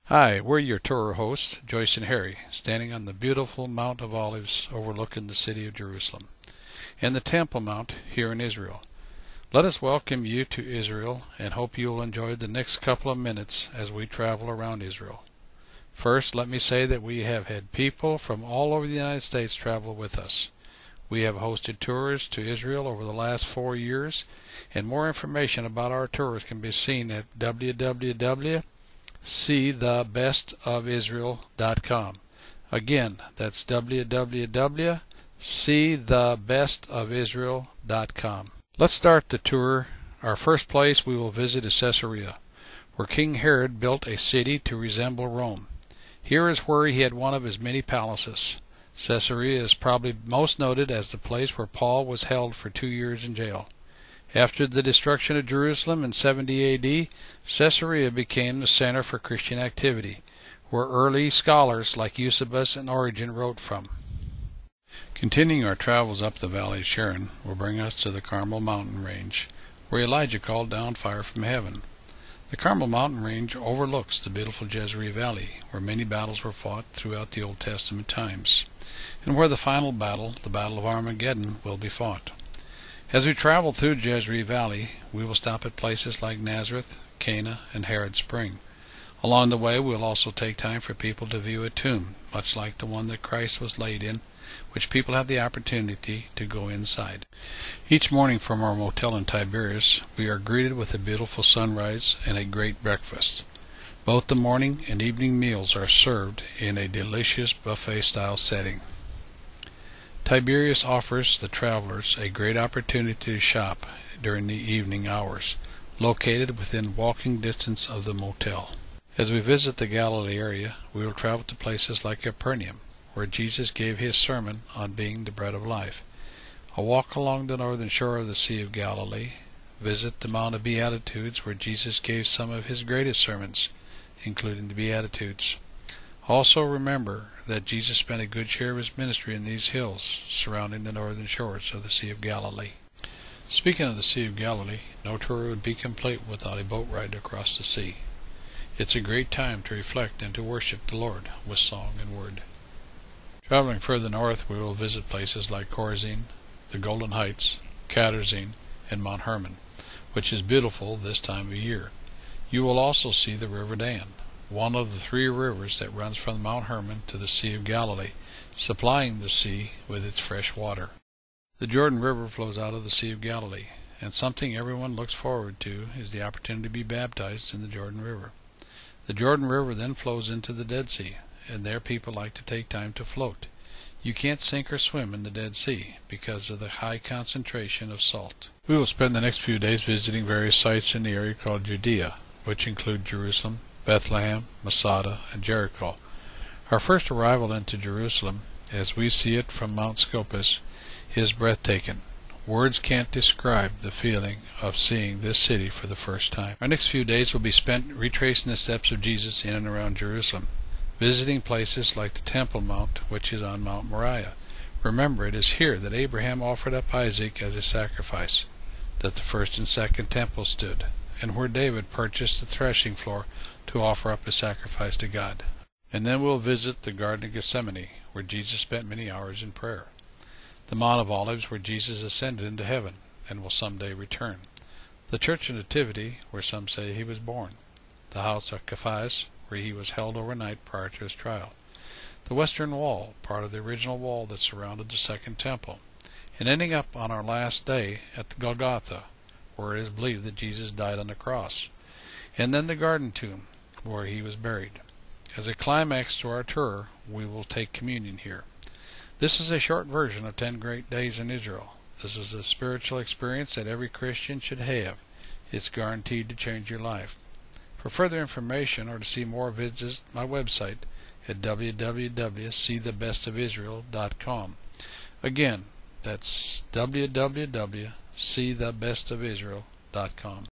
Hi, we're your tour hosts, Joyce and Harry, standing on the beautiful Mount of Olives overlooking the city of Jerusalem and the Temple Mount here in Israel. Let us welcome you to Israel and hope you will enjoy the next couple of minutes as we travel around Israel. First, let me say that we have had people from all over the United States travel with us. We have hosted tours to Israel over the last 4 years, and more information about our tours can be seen at www.seethebestofisrael.com. Again, that's www.seethebestofisrael.com. Let's start the tour. Our first place we will visit is Caesarea, where King Herod built a city to resemble Rome. Here is where he had one of his many palaces. Caesarea is probably most noted as the place where Paul was held for 2 years in jail. After the destruction of Jerusalem in 70 A.D., Caesarea became the center for Christian activity, where early scholars like Eusebius and Origen wrote from. Continuing our travels up the Valley of Sharon will bring us to the Carmel mountain range, where Elijah called down fire from heaven. The Carmel mountain range overlooks the beautiful Jezreel Valley, where many battles were fought throughout the Old Testament times, and where the final battle, the Battle of Armageddon, will be fought. As we travel through Jezreel Valley, we will stop at places like Nazareth, Cana, and Herod Spring. Along the way, we will also take time for people to view a tomb, much like the one that Christ was laid in, which people have the opportunity to go inside. Each morning from our motel in Tiberias, we are greeted with a beautiful sunrise and a great breakfast. Both the morning and evening meals are served in a delicious buffet-style setting. Tiberias offers the travelers a great opportunity to shop during the evening hours, located within walking distance of the motel. As we visit the Galilee area, we will travel to places like Capernaum, where Jesus gave his sermon on being the bread of life. A walk along the northern shore of the Sea of Galilee, visit the Mount of Beatitudes, where Jesus gave some of his greatest sermons, including the Beatitudes. Also remember that Jesus spent a good share of his ministry in these hills surrounding the northern shores of the Sea of Galilee. Speaking of the Sea of Galilee, no tour would be complete without a boat ride across the sea. It's a great time to reflect and to worship the Lord with song and word. Traveling further north, we will visit places like Chorazin, the Golden Heights, Katarzin, and Mount Hermon, which is beautiful this time of year. You will also see the River Dan, one of the 3 rivers that runs from Mount Hermon to the Sea of Galilee, supplying the sea with its fresh water. The Jordan River flows out of the Sea of Galilee, and something everyone looks forward to is the opportunity to be baptized in the Jordan River. The Jordan River then flows into the Dead Sea, and there people like to take time to float. You can't sink or swim in the Dead Sea because of the high concentration of salt. We will spend the next few days visiting various sites in the area called Judea, which include Jerusalem, Bethlehem, Masada, and Jericho. Our first arrival into Jerusalem, as we see it from Mount Scopus, is breathtaking. Words can't describe the feeling of seeing this city for the first time. Our next few days will be spent retracing the steps of Jesus in and around Jerusalem, visiting places like the Temple Mount, which is on Mount Moriah. Remember, it is here that Abraham offered up Isaac as a sacrifice, that the first and second temple stood, and where David purchased the threshing floor to offer up a sacrifice to God. And then we'll visit the Garden of Gethsemane, where Jesus spent many hours in prayer, the Mount of Olives, where Jesus ascended into heaven and will someday return, the Church of Nativity, where some say he was born, the house of Caiaphas, where he was held overnight prior to his trial, the Western Wall, part of the original wall that surrounded the Second Temple, and ending up on our last day at the Golgotha, where it is believed that Jesus died on the cross, and then the Garden Tomb, where he was buried. As a climax to our tour, we will take communion here. This is a short version of 10 Great Days in Israel. This is a spiritual experience that every Christian should have. It's guaranteed to change your life. For further information or to see more, visit my website at www.seethebestofisrael.com. Again, that's www.seethebestofisrael.com.